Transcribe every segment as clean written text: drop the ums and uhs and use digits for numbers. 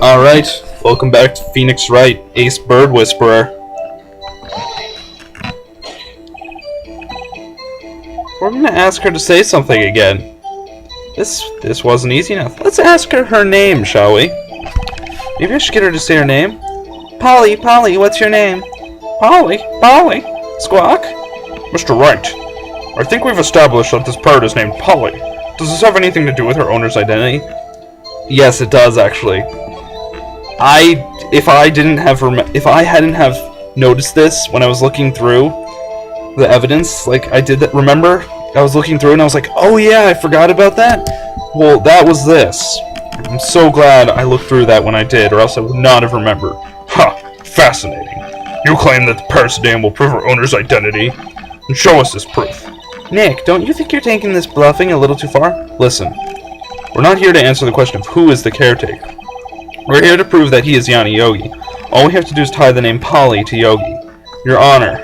Alright, welcome back to Phoenix Wright, Ace Bird Whisperer. We're gonna ask her to say something again. This wasn't easy enough. Let's ask her name, shall we? Maybe I should get her to say her name. Polly, what's your name? Polly, Squawk? Mr. Wright, I think we've established that this bird is named Polly. Does this have anything to do with her owner's identity? Yes, it does actually. If I hadn't have noticed this when I was looking through the evidence, like I did that. Remember, I was looking through and I was like, oh yeah, I forgot about that. Well, that was this. I'm so glad I looked through that when I did, or else I would not have remembered. Ha! Fascinating. You claim that the bird's name will prove her owner's identity, and show us this proof. Nick, don't you think you're taking this bluffing a little too far? Listen, we're not here to answer the question of who is the caretaker. We're here to prove that he is Yanni Yogi. All we have to do is tie the name Polly to Yogi. Your Honor,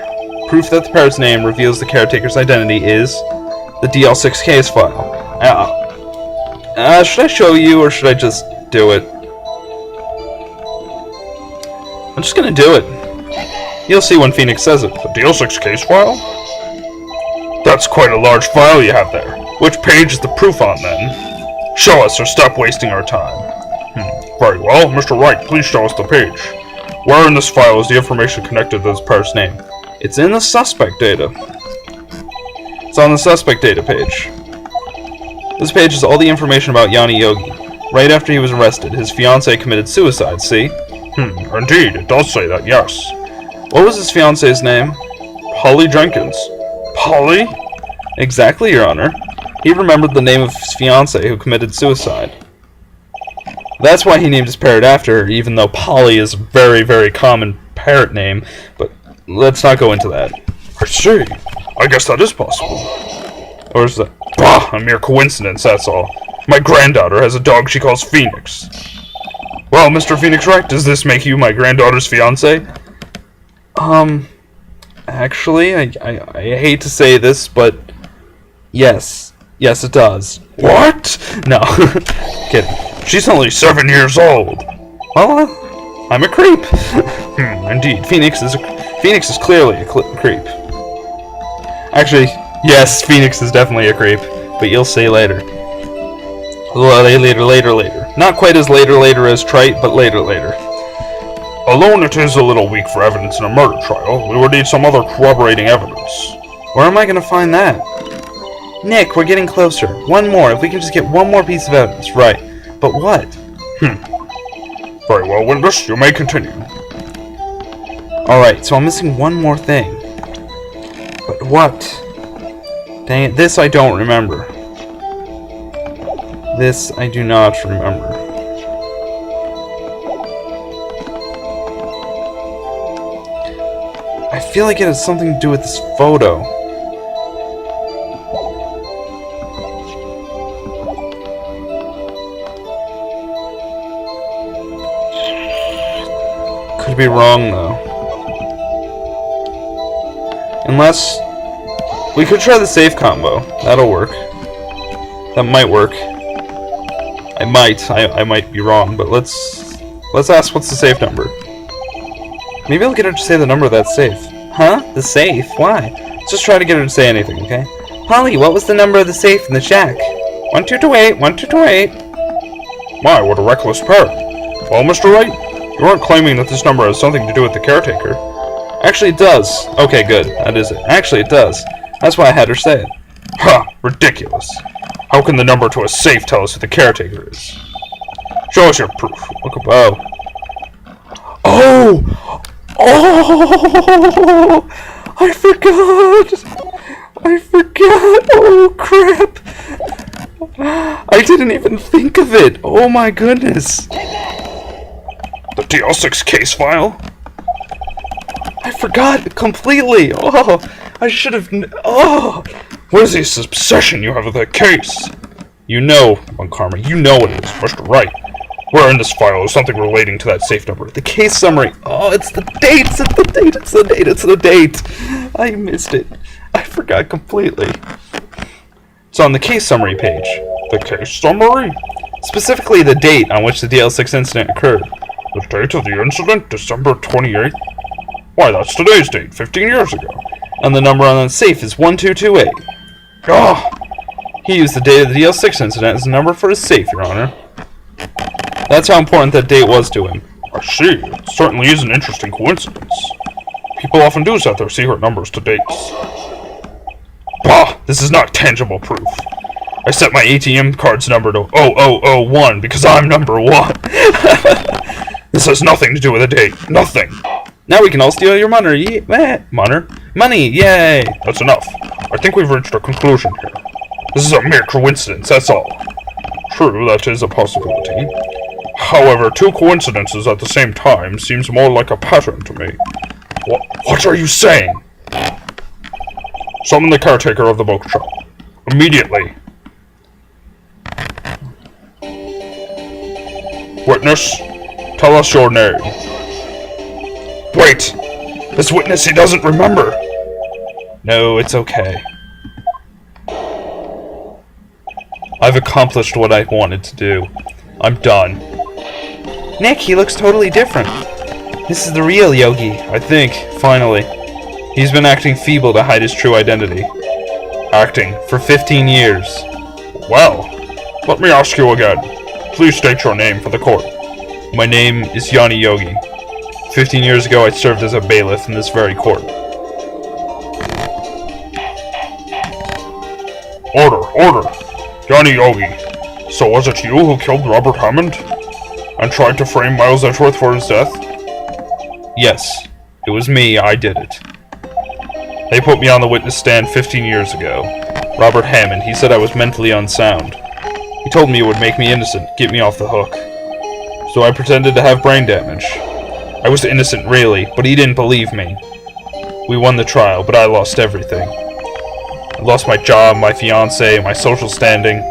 proof that the parrot's name reveals the caretaker's identity is the DL6 case file. Should I show you, or should I just do it? I'm just gonna do it. You'll see when Phoenix says it. The DL6 case file? That's quite a large file you have there. Which page is the proof on, then? Show us, or stop wasting our time. Very well, Mr. Wright, please show us the page. Where in this file is the information connected to this parrot's name? It's in the suspect data. It's on the suspect data page. This page is all the information about Yanni Yogi. Right after he was arrested, his fiancée committed suicide, see? Indeed, it does say that, yes. What was his fiancée's name? Polly Jenkins. Polly? Exactly, Your Honor. He remembered the name of his fiancée who committed suicide. That's why he named his parrot after her, even though Polly is a very, very common parrot name, but let's not go into that. I see. I guess that is possible. Or is that... Bah, a mere coincidence, that's all. My granddaughter has a dog she calls Phoenix. Well, Mr. Phoenix Wright, does this make you my granddaughter's fiancé? Actually, I hate to say this, but yes. Yes, it does. What? No. Kidding. She's only 7 years old. Well, I'm a creep. Indeed. Phoenix is clearly a creep. Actually, yes, Phoenix is definitely a creep, but you'll see later. Later. Not quite as later as trite, but later. Alone it is a little weak for evidence in a murder trial. We would need some other corroborating evidence. Where am I going to find that? Nick, we're getting closer. One more. If we can just get one more piece of evidence. Right. But what? Very well, witness. You may continue. Alright, so I'm missing one more thing. But what? Dang it, this I don't remember. This I do not remember. I feel like it has something to do with this photo. Could be wrong though. Unless we could try the safe combo. That'll work. That might work. I might be wrong, but let's ask what's the safe number. Maybe I'll get her to say the number of that safe. Huh? The safe? Why? Let's just try to get her to say anything, okay? Polly, what was the number of the safe in the shack? 1228, 1228. My, what a reckless parrot. Well, Mr. Wright, you aren't claiming that this number has something to do with the caretaker. Actually, it does. Okay, good. That is it. Actually, it does. That's why I had her say it. Ha! Ridiculous. How can the number to a safe tell us who the caretaker is? Show us your proof. Look above. Oh! I forgot! Oh, crap! I didn't even think of it! Oh my goodness! The DL6 case file? I forgot completely! Oh! I should have... Oh! What is this obsession you have with that case? You know, Karma, you know it is. Mr. Wright, where in this file is something relating to that safe number? The case summary. Oh, it's the date! It's the date! I missed it. I forgot completely. It's on the case summary page. The case summary? Specifically the date on which the DL6 incident occurred. The date of the incident, December 28th? Why, that's today's date, 15 years ago. And the number on the safe is 1228. Ah! He used the date of the DL6 incident as a number for his safe, Your Honor. That's how important that date was to him. I see. It certainly is an interesting coincidence. People often do set their secret numbers to dates. Bah! This is not tangible proof. I set my ATM card's number to 0001 because I'm number 1. This has nothing to do with a date. Nothing. Now we can all steal your money. Money, yay! That's enough. I think we've reached a conclusion here. This is a mere coincidence, that's all. True, that is a possibility. However, two coincidences at the same time seems more like a pattern to me. What are you saying? Summon the caretaker of the bookshop. Immediately. Witness, tell us your name. Wait! This witness, he doesn't remember! No, it's okay. I've accomplished what I wanted to do. I'm done. Nick, he looks totally different. This is the real Yogi. I think, finally. He's been acting feeble to hide his true identity. Acting for 15 years. Well, let me ask you again. Please state your name for the court. My name is Yanni Yogi. 15 years ago, I served as a bailiff in this very court. Order! Johnny Yogi, so was it you who killed Robert Hammond? And tried to frame Miles Edgeworth for his death? Yes, it was me, I did it. They put me on the witness stand 15 years ago. Robert Hammond, he said I was mentally unsound. He told me it would make me innocent, get me off the hook. So I pretended to have brain damage. I was innocent really, but he didn't believe me. We won the trial, but I lost everything. I lost my job, my fiancé, my social standing.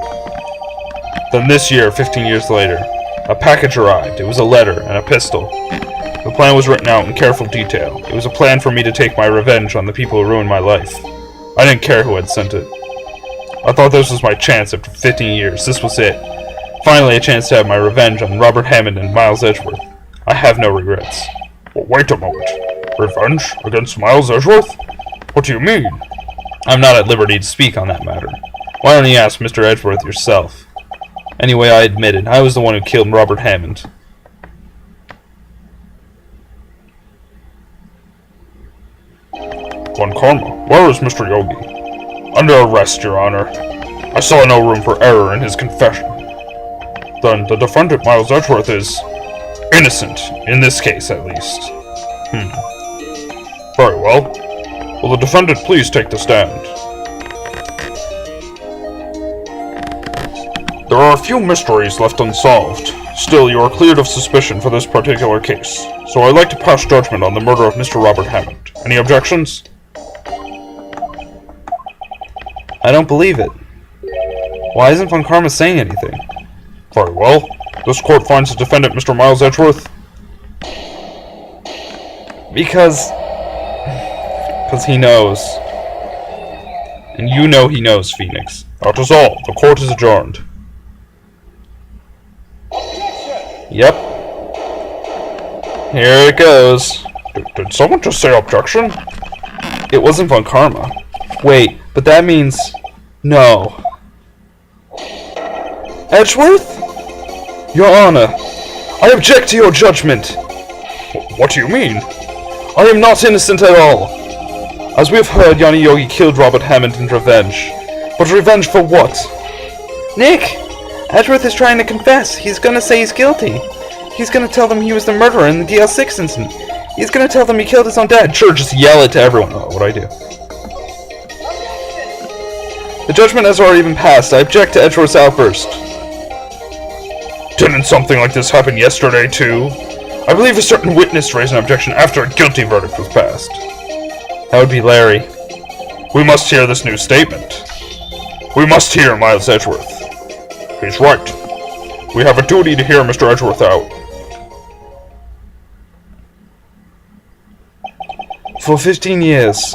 Then this year, 15 years later, a package arrived. It was a letter and a pistol. The plan was written out in careful detail. It was a plan for me to take my revenge on the people who ruined my life. I didn't care who had sent it. I thought this was my chance after 15 years. This was it. Finally a chance to have my revenge on Robert Hammond and Miles Edgeworth. I have no regrets. Well, wait a moment. Revenge against Miles Edgeworth? What do you mean? I'm not at liberty to speak on that matter. Why don't you ask Mr. Edgeworth yourself? Anyway, I admitted, I was the one who killed Robert Hammond. Von Karma, where is Mr. Yogi? Under arrest, Your Honor. I saw no room for error in his confession. Then the defendant, Miles Edgeworth, is innocent, in this case at least. Very well. Will the defendant please take the stand? There are a few mysteries left unsolved. Still, you are cleared of suspicion for this particular case, so I'd like to pass judgment on the murder of Mr. Robert Hammond. Any objections? I don't believe it. Why isn't Von Karma saying anything? Very well. This court finds the defendant, Mr. Miles Edgeworth. Because he knows. And you know he knows, Phoenix. That is all. The court is adjourned. Yep. Here it goes. Did someone just say objection? It wasn't Von Karma. Wait, but that means... No. Edgeworth? Your Honor, I object to your judgment. What do you mean? I am not innocent at all. As we have heard, Yanni Yogi killed Robert Hammond in revenge. But revenge for what? Nick! Edgeworth is trying to confess. He's gonna say he's guilty. He's gonna tell them he was the murderer in the DL6 incident. He's gonna tell them he killed his own dad. Sure, just yell it to everyone. Oh, what'd I do? The judgment has already been passed. I object to Edgeworth's outburst. Didn't something like this happen yesterday, too? I believe a certain witness raised an objection after a guilty verdict was passed. That would be Larry. We must hear this new statement. We must hear Miles Edgeworth. He's right. We have a duty to hear Mr. Edgeworth out. For 15 years,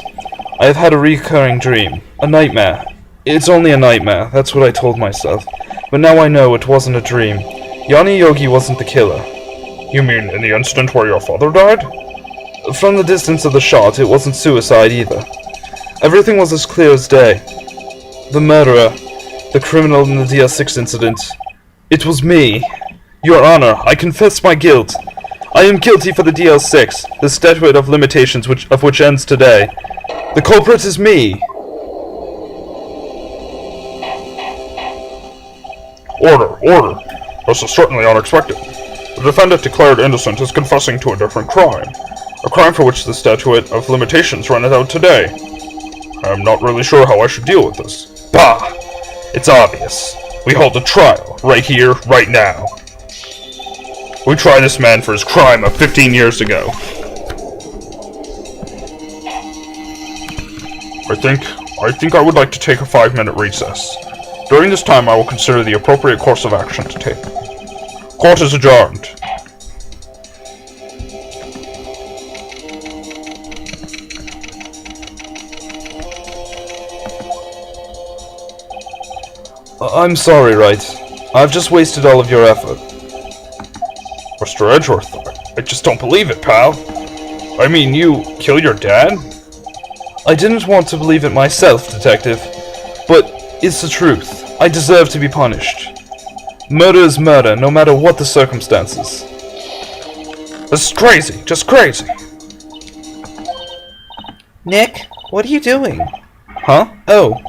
I have had a recurring dream, a nightmare. It's only a nightmare, that's what I told myself. But now I know it wasn't a dream. Yanni Yogi wasn't the killer. You mean in the incident where your father died? From the distance of the shot, it wasn't suicide either. Everything was as clear as day. The murderer, the criminal in the DL6 incident, it was me. Your Honor, I confess my guilt. I am guilty for the DL6, the statute of limitations of which ends today. The culprit is me. Order. This is certainly unexpected. The defendant declared innocent is confessing to a different crime. A crime for which the statute of limitations runs out today. I'm not really sure how I should deal with this. Bah! It's obvious. We hold a trial, right here, right now. We try this man for his crime of 15 years ago. I think I would like to take a 5-minute recess. During this time, I will consider the appropriate course of action to take. Court is adjourned. I'm sorry, Wright. I've just wasted all of your effort. Mr. Edgeworth, I just don't believe it, pal. I mean, you kill your dad? I didn't want to believe it myself, Detective. But it's the truth. I deserve to be punished. Murder is murder, no matter what the circumstances. This is crazy, just crazy. Nick, what are you doing? Huh? Oh.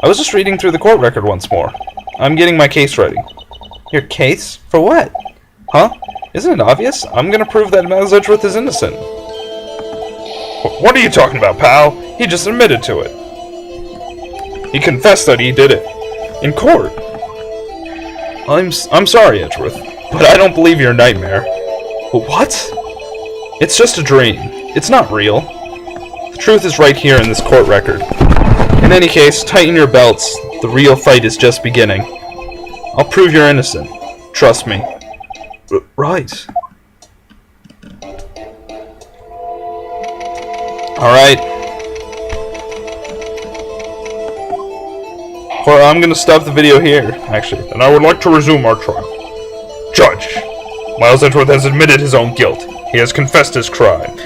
I was just reading through the court record once more. I'm getting my case ready. Your case? For what? Huh? Isn't it obvious? I'm gonna prove that Miles Edgeworth is innocent. What are you talking about, pal? He just admitted to it. He confessed that he did it. In court. I'm sorry, Edgeworth, but I don't believe your nightmare. What? It's just a dream. It's not real. The truth is right here in this court record. In any case, tighten your belts. The real fight is just beginning. I'll prove you're innocent. Trust me. Right. Alright. Well, I'm gonna stop the video here, actually. And I would like to resume our trial. Judge, Miles Edgeworth has admitted his own guilt. He has confessed his crime.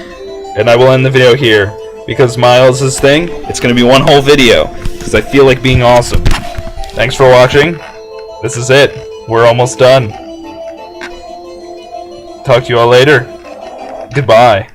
And I will end the video here. Because Miles' thing, it's gonna be one whole video. Because I feel like being awesome. Thanks for watching. This is it. We're almost done. Talk to you all later. Goodbye.